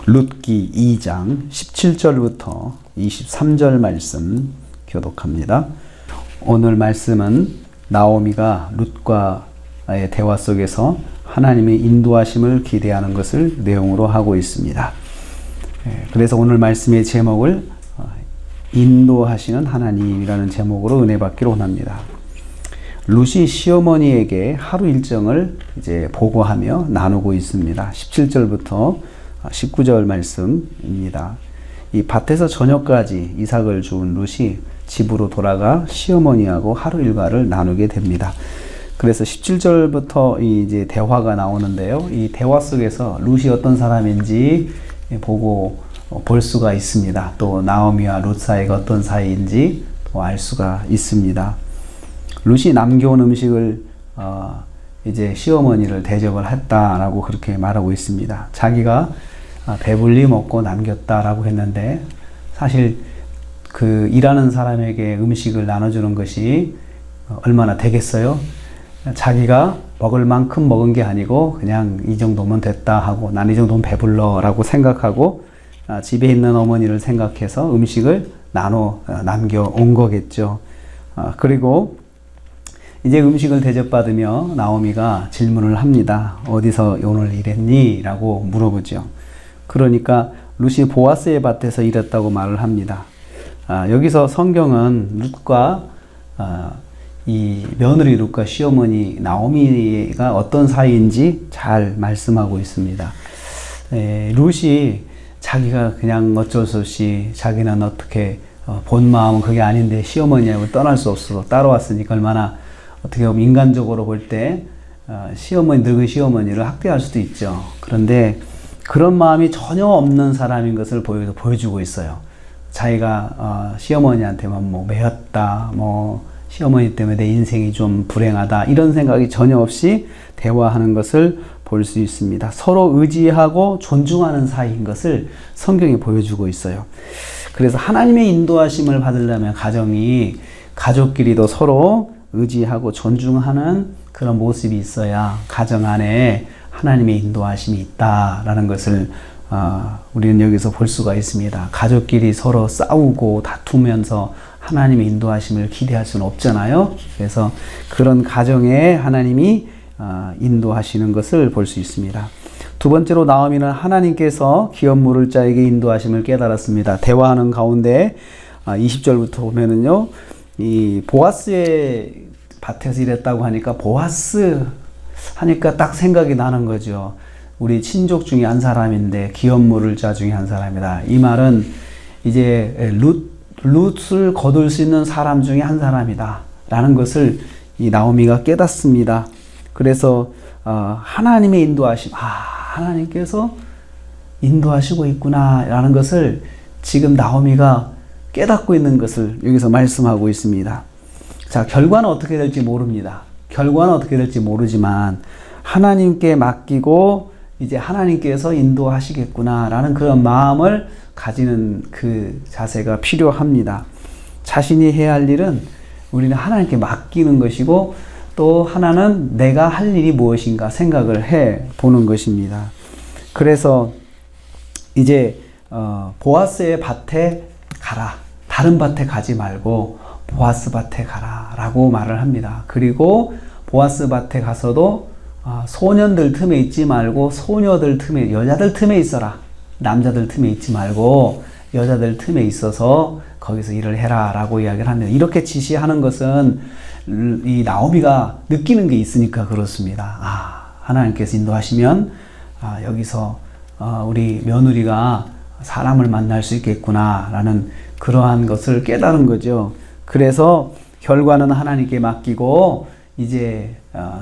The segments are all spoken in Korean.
룻기 2장 17절부터 23절 말씀 교독합니다. 오늘 말씀은 나오미가 룻과의 대화 속에서 하나님의 인도하심을 기대하는 것을 내용으로 하고 있습니다. 그래서 오늘 말씀의 제목을 인도하시는 하나님이라는 제목으로 은혜 받기로 원합니다. 룻이 시어머니에게 하루 일정을 이제 보고하며 나누고 있습니다. 17절부터 19절 말씀입니다. 이 밭에서 저녁까지 이삭을 주운 룻이 집으로 돌아가 시어머니하고 하루 일과를 나누게 됩니다. 그래서 17절부터 이제 대화가 나오는데요. 이 대화 속에서 룻이 어떤 사람인지 보고 볼 수가 있습니다. 또 나오미와 룻 사이가 어떤 사이인지 또 알 수가 있습니다. 룻이 남겨온 음식을 이제 시어머니를 대접을 했다라고 그렇게 말하고 있습니다. 자기가 배불리 먹고 남겼다라고 했는데 사실 그 일하는 사람에게 음식을 나눠주는 것이 얼마나 되겠어요? 자기가 먹을 만큼 먹은 게 아니고 그냥 이 정도면 됐다 하고 난 이 정도면 배불러 라고 생각하고 집에 있는 어머니를 생각해서 음식을 남겨온 거겠죠. 그리고 이제 음식을 대접받으며 나오미가 질문을 합니다. 어디서 오늘 일했니? 라고 물어보죠. 그러니까 룻이 보아스의 밭에서 일했다고 말을 합니다. 여기서 성경은 룻과 이 며느리 룻과 시어머니 나오미가 어떤 사이인지 잘 말씀하고 있습니다. 룻이 자기가 그냥 어쩔 수 없이 자기는 어떻게 본 마음은 그게 아닌데 시어머니하고 떠날 수 없어서 따라왔으니까 얼마나 어떻게 보면 인간적으로 볼 때 늙은 시어머니를 학대할 수도 있죠. 그런데 그런 마음이 전혀 없는 사람인 것을 보여주고 있어요. 자기가 시어머니한테만 뭐 매였다, 시어머니 때문에 내 인생이 좀 불행하다 이런 생각이 전혀 없이 대화하는 것을 볼 수 있습니다. 서로 의지하고 존중하는 사이인 것을 성경이 보여주고 있어요. 그래서 하나님의 인도하심을 받으려면 가족끼리도 서로 의지하고 존중하는 그런 모습이 있어야 가정 안에 하나님의 인도하심이 있다라는 것을 우리는 여기서 볼 수가 있습니다. 가족끼리 서로 싸우고 다투면서 하나님의 인도하심을 기대할 수는 없잖아요. 그래서 그런 가정에 하나님이 인도하시는 것을 볼 수 있습니다. 두 번째로 나오미는 하나님께서 기업 물을 자에게 인도하심을 깨달았습니다. 대화하는 가운데 20절부터 보면은요, 이 보아스의 밭에서 일했다고 하니까 보아스 하니까 딱 생각이 나는 거죠. 우리 친족 중에 한 사람인데 기업 물을 자 중에 한 사람이다. 이 말은 이제 룻을 거둘 수 있는 사람 중에 한 사람이다 라는 것을 이 나오미가 깨닫습니다. 그래서 하나님의 인도하심, 하나님께서 인도하시고 있구나 라는 것을 지금 나오미가 깨닫고 있는 것을 여기서 말씀하고 있습니다. 자, 결과는 어떻게 될지 모릅니다. 결과는 어떻게 될지 모르지만 하나님께 맡기고 이제 하나님께서 인도하시겠구나 라는 그런 마음을 가지는 그 자세가 필요합니다. 자신이 해야 할 일은 우리는 하나님께 맡기는 것이고 또 하나는 내가 할 일이 무엇인가 생각을 해 보는 것입니다. 그래서 이제 보아스의 밭에 가라. 다른 밭에 가지 말고 보아스 밭에 가라 라고 말을 합니다. 그리고 보아스 밭에 가서도 소년들 틈에 있지 말고 소녀들 틈에, 여자들 틈에 있어라. 남자들 틈에 있지 말고 여자들 틈에 있어서 거기서 일을 해라 라고 이야기를 합니다. 이렇게 지시하는 것은 이 나오미가 느끼는 게 있으니까 그렇습니다. 하나님께서 인도하시면 여기서 우리 며느리가 사람을 만날 수 있겠구나 라는 그러한 것을 깨달은 거죠. 그래서 결과는 하나님께 맡기고 이제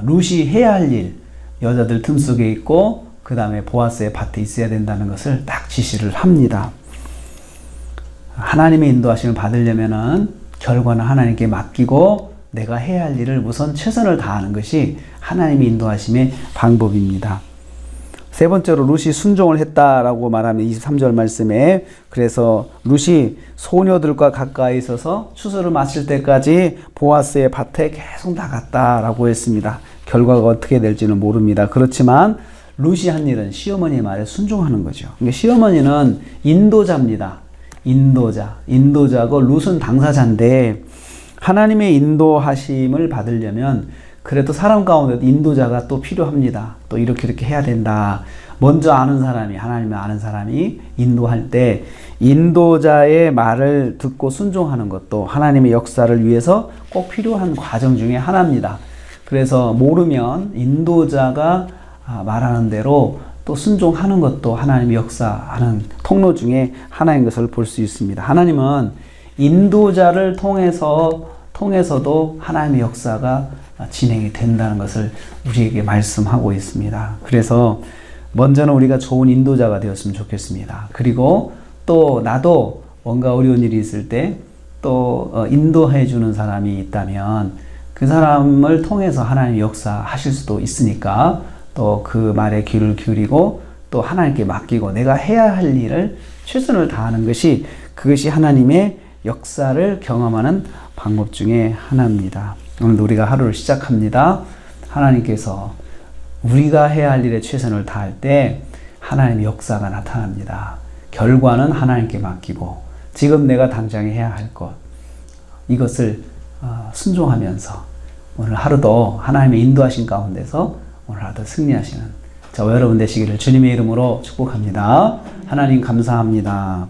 룻이 해야 할 일, 여자들 틈 속에 있고 그 다음에 보아스의 밭에 있어야 된다는 것을 딱 지시를 합니다. 하나님의 인도하심을 받으려면은 결과는 하나님께 맡기고 내가 해야 할 일을 우선 최선을 다하는 것이 하나님의 인도하심의 방법입니다. 세 번째로 룻이 순종을 했다라고 말하면 23절 말씀에 그래서 룻이 소녀들과 가까이 있어서 추수를 마칠 때까지 보아스의 밭에 계속 나갔다라고 했습니다. 결과가 어떻게 될지는 모릅니다. 그렇지만 룻이 한 일은 시어머니의 말에 순종하는 거죠. 그러니까 시어머니는 인도자입니다. 인도자고 룻은 당사자인데 하나님의 인도하심을 받으려면 그래도 사람 가운데 인도자가 또 필요합니다. 또 이렇게 해야 된다. 먼저 아는 사람이, 하나님을 아는 사람이 인도할 때 인도자의 말을 듣고 순종하는 것도 하나님의 역사를 위해서 꼭 필요한 과정 중에 하나입니다. 그래서 모르면 인도자가 말하는 대로 또 순종하는 것도 하나님의 역사하는 통로 중에 하나인 것을 볼 수 있습니다. 하나님은 인도자를 통해서도 하나님의 역사가 진행이 된다는 것을 우리에게 말씀하고 있습니다. 그래서 먼저는 우리가 좋은 인도자가 되었으면 좋겠습니다. 그리고 또 나도 뭔가 어려운 일이 있을 때 또 인도해 주는 사람이 있다면 그 사람을 통해서 하나님의 역사하실 수도 있으니까 또 그 말에 귀를 기울이고 또 하나님께 맡기고 내가 해야 할 일을 최선을 다하는 것이 그것이 하나님의 역사를 경험하는 방법 중에 하나입니다. 오늘도 우리가 하루를 시작합니다. 하나님께서 우리가 해야 할 일에 최선을 다할 때 하나님의 역사가 나타납니다. 결과는 하나님께 맡기고 지금 내가 당장 해야 할 것 이것을 순종하면서 오늘 하루도 하나님의 인도하신 가운데서 오늘 하루도 승리하시는 저와 여러분 되시기를 주님의 이름으로 축복합니다. 하나님 감사합니다.